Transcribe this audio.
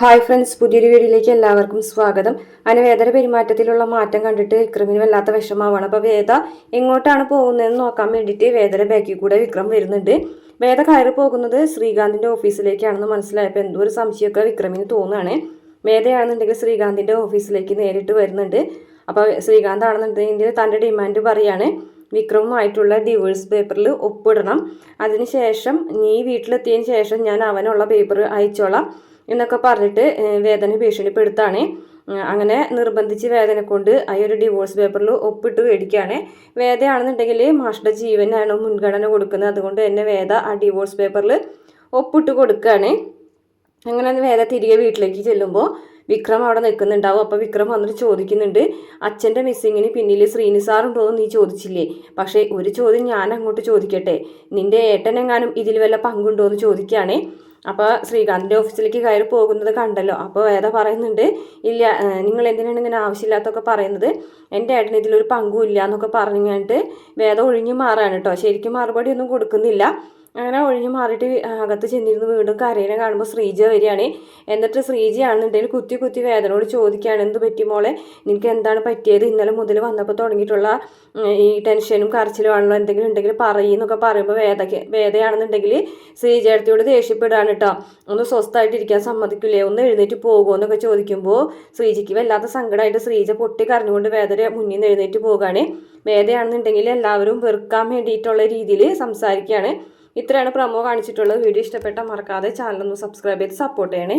Hi friends, പുതിയൊരു വീഡിയോയിലേക്ക് എല്ലാവർക്കും സ്വാഗതം. അങ്ങനെ വേദന പെരുമാറ്റത്തിലുള്ള മാറ്റം കണ്ടിട്ട് വിക്രമിന് വല്ലാത്ത വിഷമമാണ്. അപ്പോൾ വേദ എങ്ങോട്ടാണ് പോകുന്നതെന്ന് നോക്കാൻ വേണ്ടിയിട്ട് വേദന ബാക്കിൽ കൂടെ വിക്രം വരുന്നുണ്ട്. വേദ കയറി പോകുന്നത് ശ്രീകാന്തിൻ്റെ ഓഫീസിലേക്കാണെന്ന് മനസ്സിലായപ്പോൾ എന്തോ ഒരു സംശയമൊക്കെ വിക്രമിന് തോന്നുകയാണ്. വേദയാണെന്നുണ്ടെങ്കിൽ ശ്രീകാന്തിൻ്റെ ഓഫീസിലേക്ക് നേരിട്ട് വരുന്നുണ്ട്. അപ്പോൾ ശ്രീകാന്ത് ആണെന്നുണ്ടെങ്കിൽ തൻ്റെ ഡിമാൻഡ് പറയാണ്, വിക്രമുമായിട്ടുള്ള ഡിവോഴ്സ് പേപ്പറിൽ ഒപ്പിടണം. അതിനുശേഷം നീ വീട്ടിലെത്തിയതിന് ശേഷം ഞാൻ അവനുള്ള പേപ്പർ അയച്ചോളാം എന്നൊക്കെ പറഞ്ഞിട്ട് വേദന ഭീഷണിപ്പെടുത്താണ്. അങ്ങനെ നിർബന്ധിച്ച് വേദന കൊണ്ട് ആ ഒരു ഡിവോഴ്സ് പേപ്പറിൽ ഒപ്പിട്ട് മേടിക്കുകയാണ്. വേദയാണെന്നുണ്ടെങ്കിൽ മാഷുടെ ജീവനാണ് മുൻഗണന കൊടുക്കുന്നത്. അതുകൊണ്ട് തന്നെ വേദ ആ ഡിവോഴ്സ് പേപ്പറിൽ ഒപ്പിട്ട് കൊടുക്കുകയാണ്. അങ്ങനെ വേദ തിരികെ വീട്ടിലേക്ക് ചെല്ലുമ്പോൾ വിക്രം അവിടെ നിൽക്കുന്നുണ്ടാവും. അപ്പോൾ വിക്രം വന്നിട്ട് ചോദിക്കുന്നുണ്ട്, അച്ഛൻ്റെ മിസ്സിങ്ങിന് പിന്നിൽ ശ്രീനിസാറുണ്ടോ എന്ന് നീ ചോദിച്ചില്ലേ? പക്ഷേ ഒരു ചോദ്യം ഞാൻ അങ്ങോട്ട് ചോദിക്കട്ടെ, നിൻ്റെ ഏട്ടനെങ്ങാനും ഇതിൽ വല്ല പങ്കുണ്ടോ എന്ന് ചോദിക്കുകയാണ്. അപ്പോൾ ശ്രീകാന്തിൻ്റെ ഓഫീസിലേക്ക് കയറി പോകുന്നത് കണ്ടല്ലോ. അപ്പോൾ വേദ പറയുന്നുണ്ട്, ഇല്ല, നിങ്ങൾ എന്തിനാണ് ഇങ്ങനെ ആവശ്യമില്ലാത്തൊക്കെ പറയുന്നത്, എൻ്റെ ഏട്ടന് ഇതിലൊരു പങ്കും ഇല്ല എന്നൊക്കെ പറഞ്ഞിട്ട് വേദ ഒഴിഞ്ഞു മാറാണ് കേട്ടോ. ശരിക്കും മറുപടി ഒന്നും കൊടുക്കുന്നില്ല. അങ്ങനെ ഒഴിഞ്ഞു മാറിയിട്ട് അകത്ത് ചെന്നിരുന്ന് വീണ്ടും കരയിനെ കാണുമ്പോൾ ശ്രീജ വരികയാണ്. എന്നിട്ട് ശ്രീജയാണെന്നുണ്ടെങ്കിൽ കുത്തി കുത്തി വേദനയോട് ചോദിക്കുകയാണ്, എന്ത് പറ്റി മോളെ, നിനക്ക് എന്താണ് പറ്റിയത്? ഇന്നലെ മുതൽ വന്നപ്പോൾ തുടങ്ങിയിട്ടുള്ള ഈ ടെൻഷനും കരച്ചിലുമാണല്ലോ, എന്തെങ്കിലും ഉണ്ടെങ്കിൽ പറയുന്നൊക്കെ പറയുമ്പോൾ വേദയാണെന്നുണ്ടെങ്കിൽ ശ്രീജയടുത്തിയോട് ദേഷ്യപ്പെടുകയാണ് കേട്ടോ. ഒന്ന് സ്വസ്ഥമായിട്ടിരിക്കാൻ സമ്മതിക്കില്ലേ, ഒന്ന് എഴുന്നേറ്റ് പോകുമോ എന്നൊക്കെ ചോദിക്കുമ്പോൾ ശ്രീജയ്ക്ക് വല്ലാത്ത സങ്കടമായിട്ട് ശ്രീജ പൊട്ടി കരഞ്ഞുകൊണ്ട് വേദന മുന്നിൽ നിന്ന് എഴുന്നേറ്റ് പോകുകയാണ്. വേദയാണെന്നുണ്ടെങ്കിൽ എല്ലാവരും വെറുക്കാൻ വേണ്ടിയിട്ടുള്ള രീതിയിൽ സംസാരിക്കുകയാണ്. ഇത്രയാണ് പ്രൊമോ കാണിച്ചിട്ടുള്ളത്. വീഡിയോ ഇഷ്ടപ്പെട്ടാൽ മറക്കാതെ ചാനൽ ഒന്ന് സബ്സ്ക്രൈബ് ചെയ്ത് സപ്പോർട്ട് ചെയ്യണേ.